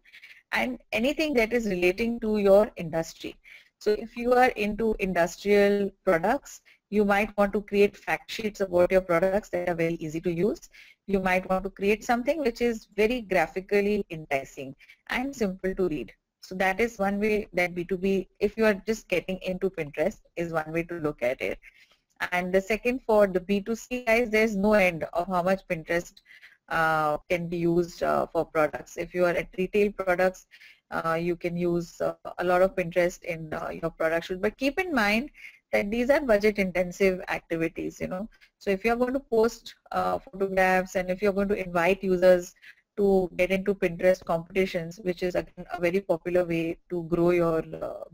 and anything that is relating to your industry. So if you are into industrial products, you might want to create fact sheets about your products that are very easy to use. You might want to create something which is very graphically enticing and simple to read. So that is one way that B2B, if you are just getting into Pinterest, is one way to look at it. And the second, for the B2C guys, there's no end of how much Pinterest can be used for products. If you are at retail products, you can use a lot of Pinterest in your product shoot. But keep in mind that these are budget intensive activities, you know. So if you're going to post photographs, and if you're going to invite users to get into Pinterest competitions, which is again a very popular way to grow your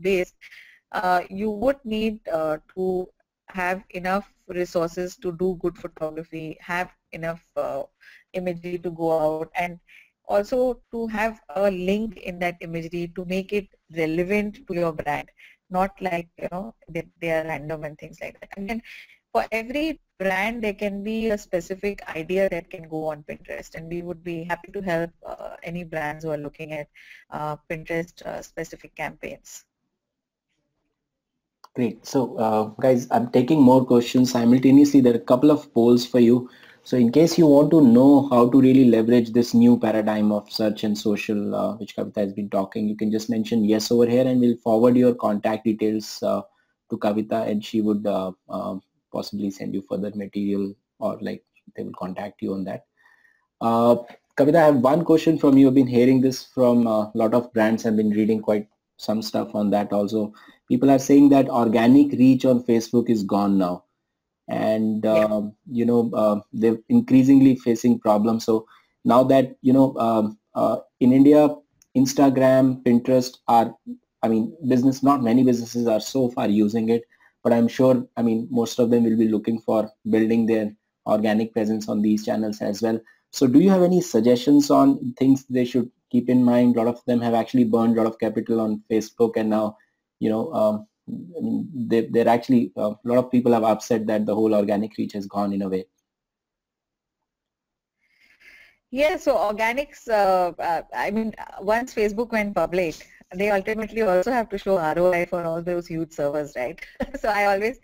base, you would need to have enough resources to do good photography, have enough imagery to go out, and also to have a link in that imagery to make it relevant to your brand, not like, you know, they are random and things like that. Again, for every brand there can be a specific idea that can go on Pinterest, and we would be happy to help any brands who are looking at Pinterest specific campaigns. Great. So guys, I'm taking more questions simultaneously. There are a couple of polls for you. So in case you want to know how to really leverage this new paradigm of search and social, which Kavita has been talking, you can just mention yes over here, and we'll forward your contact details to Kavita, and she would possibly send you further material, or like they will contact you on that. Kavita, I have one question from you. I've been hearing this from a lot of brands. I've been reading quite some stuff on that also. People are saying that organic reach on Facebook is gone now, and you know, they're increasingly facing problems. So now that, you know, in India, Instagram, Pinterest are, I mean, not many businesses are so far using it, but I'm sure, I mean, most of them will be looking for building their organic presence on these channels as well. So do you have any suggestions on things they should keep in mind? A lot of them have actually burned a lot of capital on Facebook, and now, you know, I mean, they're actually, a lot of people have upset that the whole organic reach has gone in a way. Yeah, so organics, I mean, once Facebook went public, they ultimately also have to show ROI for all those huge servers, right? So I always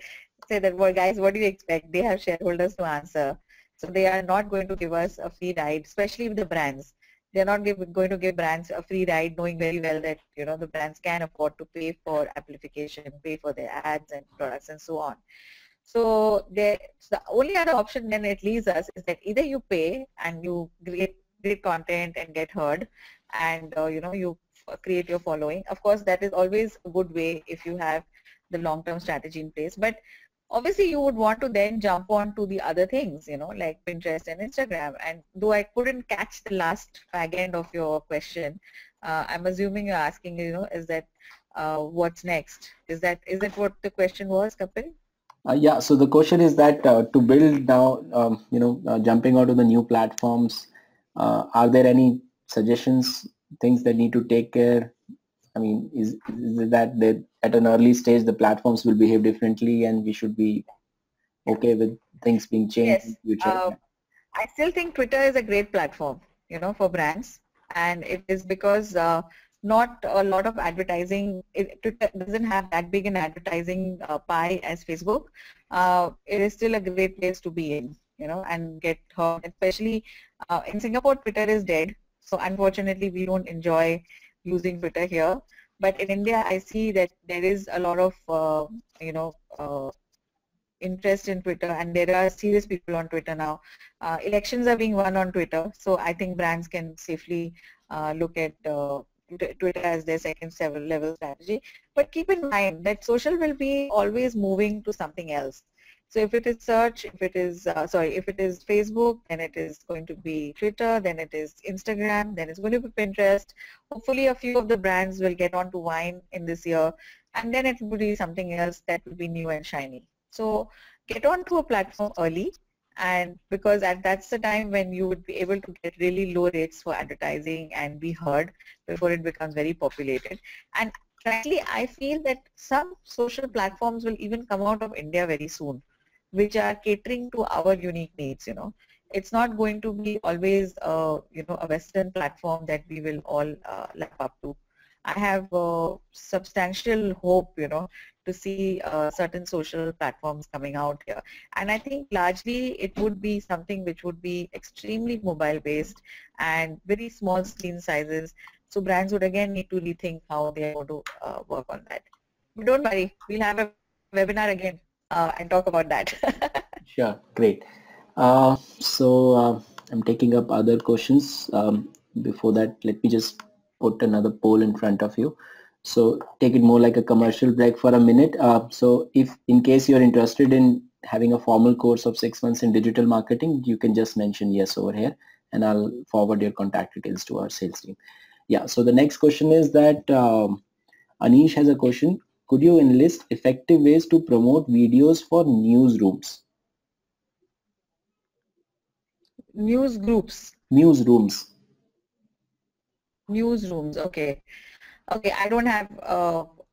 say that, well, guys, what do you expect? They have shareholders to answer. So they are not going to give us a free ride, especially with the brands. They're not going to give brands a free ride, knowing very well that, you know, the brands can afford to pay for amplification, pay for their ads and products and so on. So the only other option then it leaves us is that either you pay and you create great content and get heard, and you know, you create your following. Of course, that is always a good way if you have the long-term strategy in place. But obviously you would want to then jump on to the other things, like Pinterest and Instagram. And though I couldn't catch the last fag end of your question, I'm assuming you're asking, is that what's next? Is that what the question was, Kapil? Yeah, so the question is that to build now, jumping onto the new platforms, are there any suggestions, things that need to take care? I mean, is it that at an early stage the platforms will behave differently and we should be okay with things being changed in Yes. future? I still think Twitter is a great platform, for brands, and it is because not a lot of advertising. Twitter doesn't have that big an advertising pie as Facebook. It is still a great place to be in, and get heard. Especially in Singapore, Twitter is dead, so unfortunately we don't enjoy using Twitter here. But in India, I see that there is a lot of interest in Twitter, and there are serious people on Twitter now. Elections are being won on Twitter, so I think brands can safely look at Twitter as their second level strategy. But keep in mind that social will be always moving to something else. So if it is search, if it is Facebook, then it is going to be Twitter, then it is Instagram, then it's going to be Pinterest. Hopefully a few of the brands will get on to Vine in this year, and then it will be something else that will be new and shiny. So get onto a platform early, and because that's the time when you would be able to get really low rates for advertising and be heard before it becomes very populated. And frankly, I feel that some social platforms will even come out of India very soon, which are catering to our unique needs. It's not going to be always a Western platform that we will all lap up to. I have substantial hope, to see certain social platforms coming out here. And I think largely it would be something which would be extremely mobile based and very small screen sizes. So brands would again need to rethink how they are going to work on that. But don't worry, we'll have a webinar again and talk about that. Sure, great. I'm taking up other questions. Before that, let me just put another poll in front of you. So take it more like a commercial break for a minute. So if in case you're interested in having a formal course of 6 months in digital marketing, you can just mention yes over here and I'll forward your contact details to our sales team. Yeah, so the next question is that Anish has a question. Could you enlist effective ways to promote videos for newsrooms? News groups. Newsrooms. Newsrooms, okay. Okay, I don't have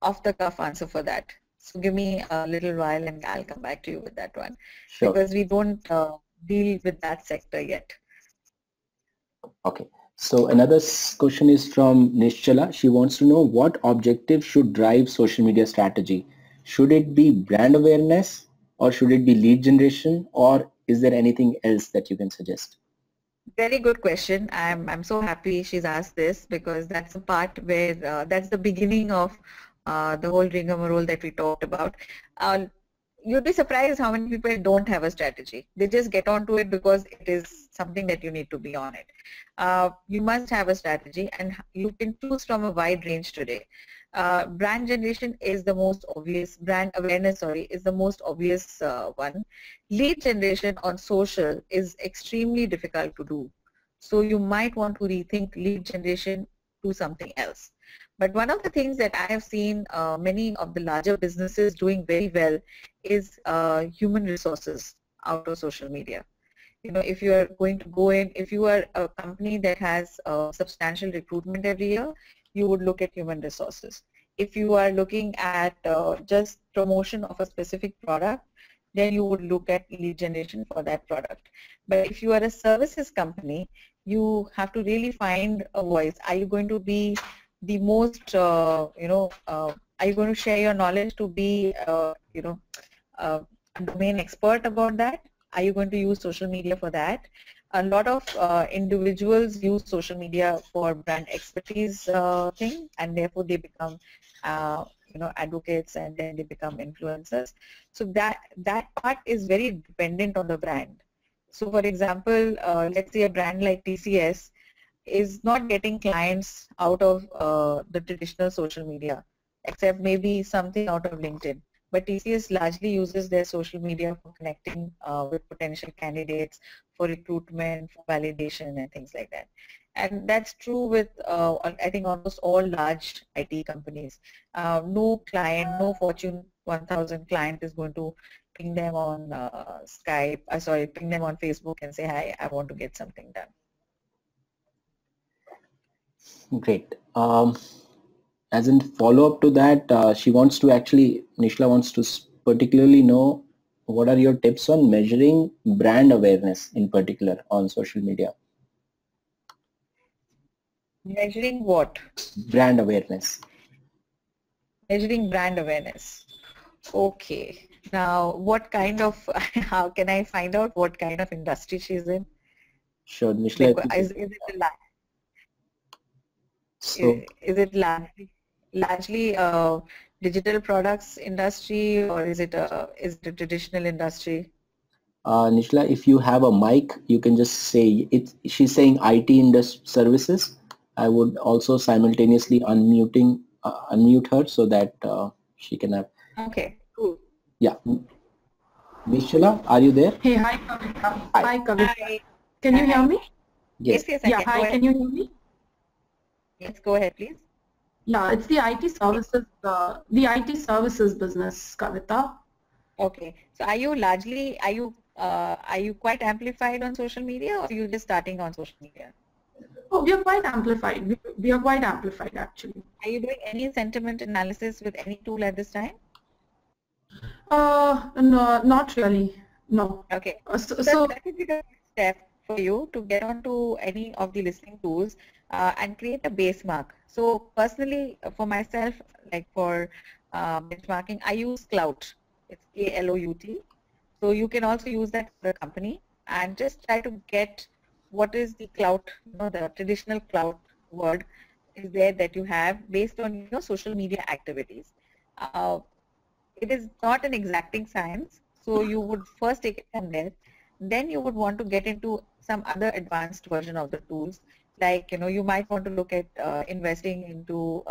off-the-cuff answer for that. So give me a little while and I'll come back to you with that one. Sure. Because we don't deal with that sector yet. Okay. So another question is from Nischala. She wants to know what objective should drive social media strategy. Should it be brand awareness or should it be lead generation or is there anything else that you can suggest? Very good question. I'm so happy she's asked this because that's the part where that's the beginning of the whole rigmarole that we talked about. You'd be surprised how many people don't have a strategy. They just get onto it because it is something that you need to be on it. You must have a strategy and you can choose from a wide range today. Brand generation is the most obvious, brand awareness, sorry, is the most obvious one. Lead generation on social is extremely difficult to do. So you might want to rethink lead generation to something else. But one of the things that I have seen many of the larger businesses doing very well is human resources out of social media. If you are going to go in, if you are a company that has substantial recruitment every year, you would look at human resources. If you are looking at just promotion of a specific product, then you would look at lead generation for that product. But if you are a services company, you have to really find a voice. Are you going to be the most, are you going to share your knowledge to be, a domain expert about that? Are you going to use social media for that? A lot of individuals use social media for brand expertise thing, and therefore they become, advocates, and then they become influencers. So that part is very dependent on the brand. So for example, let's say a brand like TCS is not getting clients out of the traditional social media, except maybe something out of LinkedIn. but TCS largely uses their social media for connecting with potential candidates, for recruitment, for validation, and things like that. And that's true with, I think, almost all large IT companies. No client, no Fortune 1000 client is going to ping them on Skype, sorry, ping them on Facebook and say, hi, I want to get something done. Great. As in follow-up to that, Nishla wants to particularly know what are your tips on measuring brand awareness in particular on social media? Measuring what? Brand awareness. Measuring brand awareness. Okay. Now, what kind of, how can I find out what kind of industry she's in? Sure, Nishla. Like, is it largely digital products industry, or is it a traditional industry? Nishla, if you have a mic, you can just say it. She's saying IT services. I would also simultaneously unmute her so that she can have. Okay, cool. Yeah. Nishla, are you there? Hey, hi Kavita. Hi Kavita. Hi. Can you hear me? Yes. Yes, Yeah, hi, can you hear me? Yes, go ahead, please. Yeah, it's the IT services business, Kavita. Okay, so are you quite amplified on social media, or are you just starting on social media? Oh, we are quite amplified. We are quite amplified actually. Are you doing any sentiment analysis with any tool at this time? No, not really. No. Okay. So that would be the next step for you to get onto any of the listening tools and create a base mark. So personally, for myself, like for benchmarking, I use Clout. It's Clout. So you can also use that for the company and just try to get what is the clout, the traditional clout word is there that you have based on your social media activities. It is not an exacting science, so you would first take it from there. Then you would want to get into some other advanced version of the tools, like you might want to look at investing into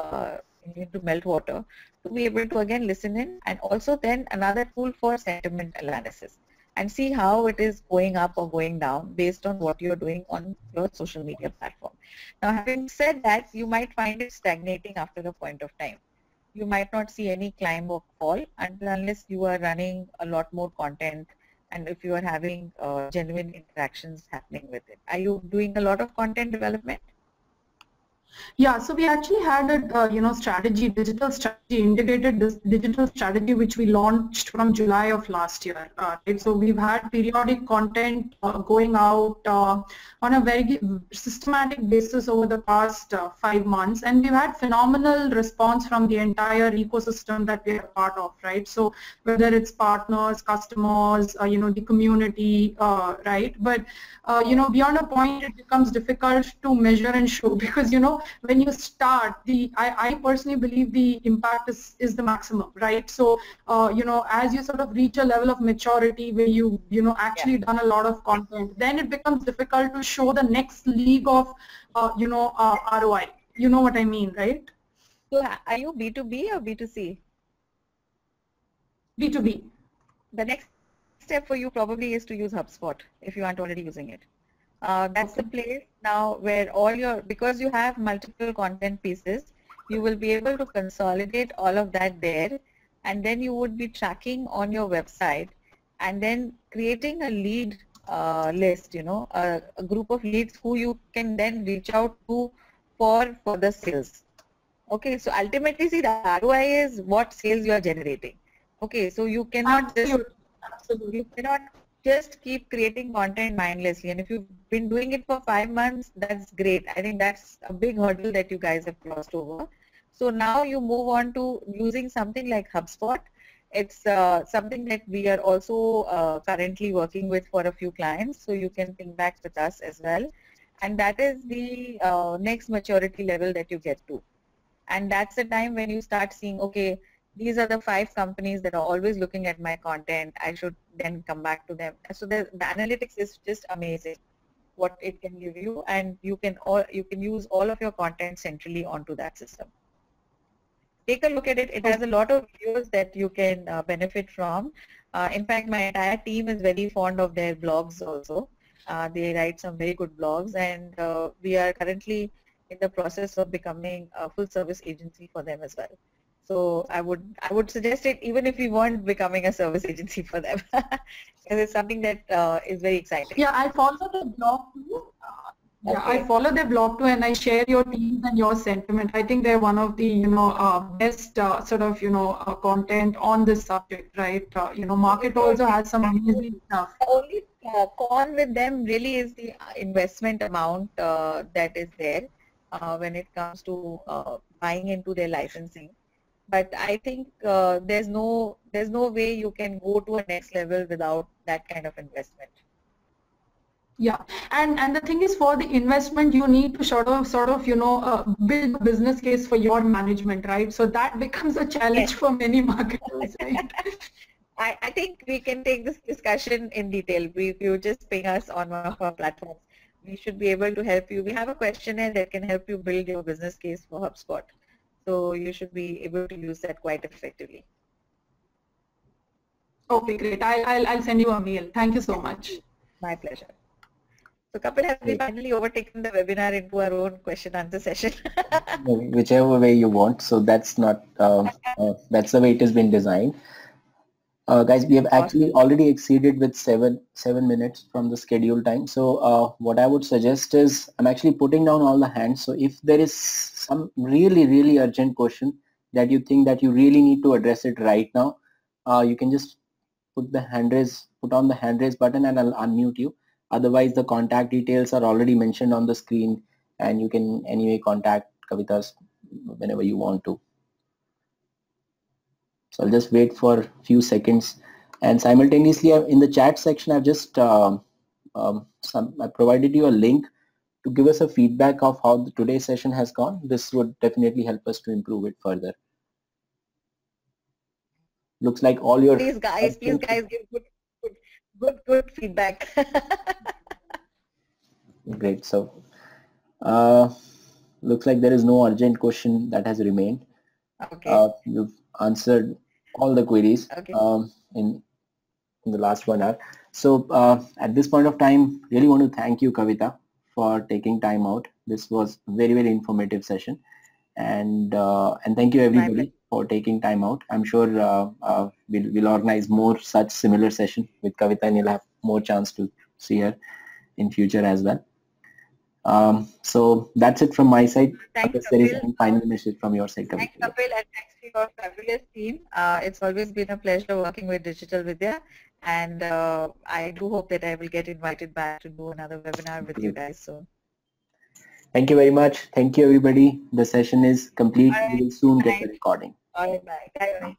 meltwater to be able to again listen in, and also then another tool for sentiment analysis and see how it is going up or going down based on what you're doing on your social media platform. Now, having said that, you might find it stagnating after a point of time. You might not see any climb or fall until unless you are running a lot more content and if you are having genuine interactions happening with it. Are you doing a lot of content development? yeah, so we actually had a digital strategy, integrated this digital strategy, which we launched from July of last year. Right? So we've had periodic content going out on a very systematic basis over the past 5 months, and we've had phenomenal response from the entire ecosystem that we are part of. Right? So whether it's partners, customers, the community, right? But beyond a point, it becomes difficult to measure and show because when you start, I personally believe the impact is the maximum, right? So as you sort of reach a level of maturity where actually done a lot of content, then it becomes difficult to show the next league of ROI. You know what I mean, right? So are you B2B or B2C? B2B. The next step for you probably is to use HubSpot if you aren't already using it. That's the place now where because you have multiple content pieces, you will be able to consolidate all of that there, and then you would be tracking on your website and then creating a lead list, a group of leads who you can then reach out to for further sales. Okay, so ultimately, see, the ROI is what sales you are generating. Okay, so you cannot just keep creating content mindlessly. And if you've been doing it for 5 months, that's great. I think that's a big hurdle that you guys have crossed over. So now you move on to using something like HubSpot. It's something that we are also currently working with for a few clients. So you can think back with us as well. And that is the next maturity level that you get to. And that's the time when you start seeing, okay, these are the 5 companies that are always looking at my content. I should then come back to them. So the analytics is just amazing what it can give you, and you can use all of your content centrally onto that system. take a look at it. It has a lot of videos that you can benefit from. In fact, my entire team is very fond of their blogs also. They write some very good blogs, and we are currently in the process of becoming a full service agency for them as well. So I would suggest it even if we weren't becoming a service agency for them, because it's something that is very exciting. Yeah, I follow the blog too. Yeah, Okay. I follow their blog too, and I share your teams and your sentiment. I think they're one of the best sort of content on this subject, right? Market also has some amazing stuff. The only con with them really is the investment amount that is there when it comes to buying into their licensing. But I think there's no way you can go to a next level without that kind of investment. Yeah, and the thing is, for the investment, you need to sort of build a business case for your management, right? So that becomes a challenge for many marketers, right? I think we can take this discussion in detail. If you just ping us on one of our platforms, we should be able to help you. We have a questionnaire that can help you build your business case for HubSpot. So you should be able to use that quite effectively. Okay, great. I'll send you a mail. Thank you so much. My pleasure. So Kapil, have we finally overtaken the webinar into our own question answer session? Whichever way you want. So that's not that's the way it has been designed. Guys, we have actually already exceeded with seven minutes from the scheduled time. So what I would suggest is I'm actually putting down all the hands. So if there is some really urgent question that you think that you really need to address it right now, you can just put on the hand raise button and I'll unmute you. Otherwise, the contact details are already mentioned on the screen, and you can anyway contact Kavita whenever you want to. So I'll just wait for a few seconds, and simultaneously in the chat section I've just I provided you a link to give us a feedback of how today's session has gone. This would definitely help us to improve it further. Looks like all your please guys give good feedback. Great. So looks like there is no urgent question that has remained. Okay. You've answered all the queries in the last 1 hour. So at this point of time, really want to thank you, Kavita, for taking time out. This was a very informative session, and thank you everybody for taking time out. I'm sure we'll organize more such similar session with Kavita, and you'll have more chance to see her in future as well. So that's it from my side. Unless there is any final message from your side, Kavita. Thanks, Kapil, and thanks to your fabulous team. It's always been a pleasure working with Digital Vidya, and I do hope that I will get invited back to do another webinar with you guys soon. Thank you very much. Thank you, everybody. The session is complete. We will soon get the recording. All right, bye. Bye.